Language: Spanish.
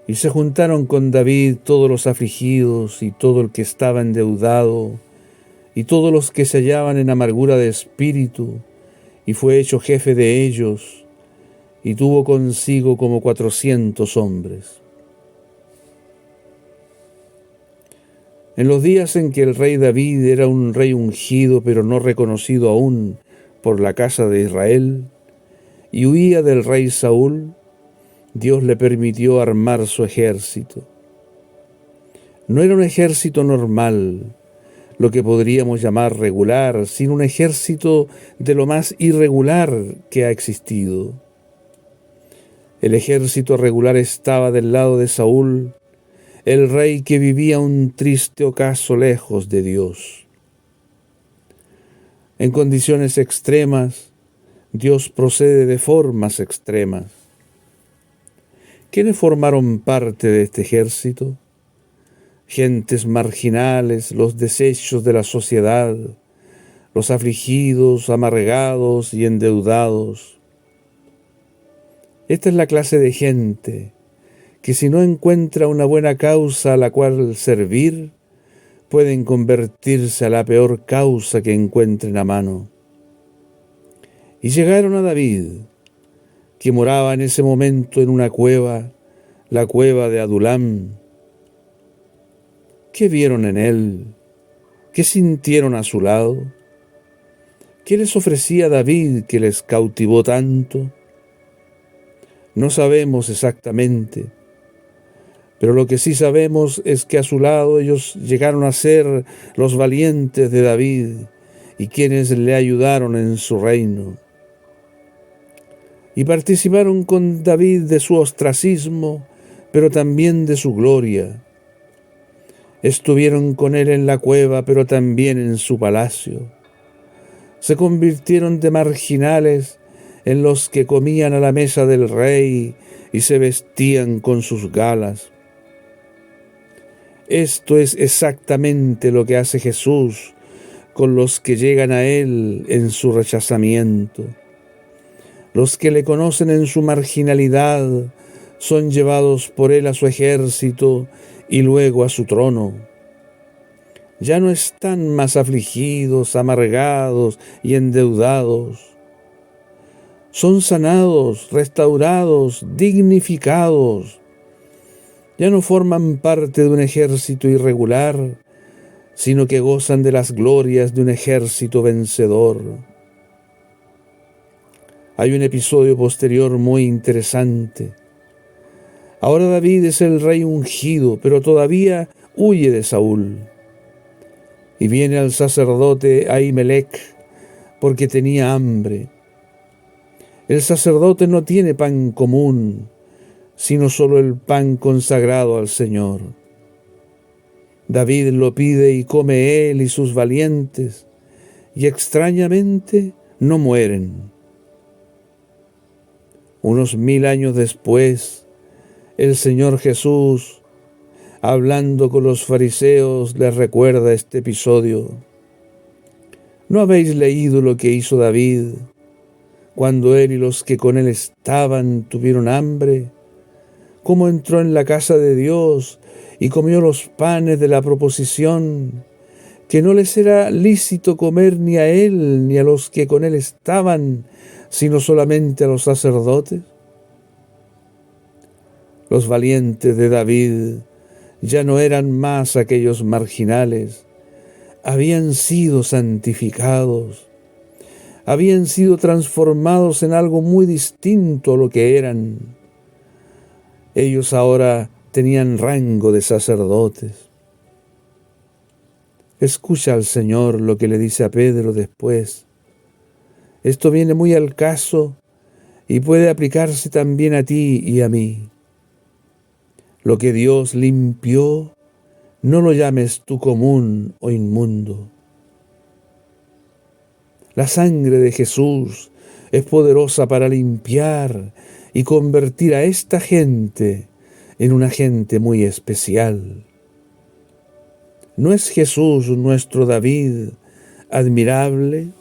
Y se juntaron con David todos los afligidos y todo el que estaba endeudado y todos los que se hallaban en amargura de espíritu, y fue hecho jefe de ellos, y tuvo consigo como 400 hombres. En los días en que el rey David era un rey ungido, pero no reconocido aún por la casa de Israel, y huía del rey Saúl, Dios le permitió armar su ejército. No era un ejército normal, lo que podríamos llamar regular, sino un ejército de lo más irregular que ha existido. El ejército regular estaba del lado de Saúl, el rey que vivía un triste ocaso lejos de Dios. En condiciones extremas, Dios procede de formas extremas. ¿Quiénes formaron parte de este ejército? Gentes marginales, los desechos de la sociedad, los afligidos, amargados y endeudados. Esta es la clase de gente que, si no encuentra una buena causa a la cual servir, pueden convertirse a la peor causa que encuentren a mano. Y llegaron a David, que moraba en ese momento en una cueva, la cueva de Adulam. ¿Qué vieron en él? ¿Qué sintieron a su lado? ¿Qué les ofrecía David que les cautivó tanto? No sabemos exactamente, pero lo que sí sabemos es que a su lado ellos llegaron a ser los valientes de David y quienes le ayudaron en su reino. Y participaron con David de su ostracismo, pero también de su gloria. Estuvieron con él en la cueva, pero también en su palacio. Se convirtieron de marginales en los que comían a la mesa del rey y se vestían con sus galas. Esto es exactamente lo que hace Jesús con los que llegan a él en su rechazamiento. Los que le conocen en su marginalidad son llevados por él a su ejército y luego a su trono. Ya no están más afligidos, amargados y endeudados. Son sanados, restaurados, dignificados. Ya no forman parte de un ejército irregular, sino que gozan de las glorias de un ejército vencedor. Hay un episodio posterior muy interesante. Ahora David es el rey ungido, pero todavía huye de Saúl. Y viene al sacerdote Ahimelech porque tenía hambre. El sacerdote no tiene pan común, sino solo el pan consagrado al Señor. David lo pide y come él y sus valientes, y extrañamente no mueren. Unos 1000 años después, el Señor Jesús, hablando con los fariseos, les recuerda este episodio. ¿No habéis leído lo que hizo David cuando él y los que con él estaban tuvieron hambre? ¿Cómo entró en la casa de Dios y comió los panes de la proposición, que no les era lícito comer ni a él ni a los que con él estaban, sino solamente a los sacerdotes? Los valientes de David ya no eran más aquellos marginales, habían sido santificados, habían sido transformados en algo muy distinto a lo que eran. Ellos ahora tenían rango de sacerdotes. Escucha al Señor lo que le dice a Pedro después. Esto viene muy al caso y puede aplicarse también a ti y a mí. Lo que Dios limpió, no lo llames tú común o inmundo. La sangre de Jesús es poderosa para limpiar y convertir a esta gente en una gente muy especial. ¿No es Jesús nuestro David admirable?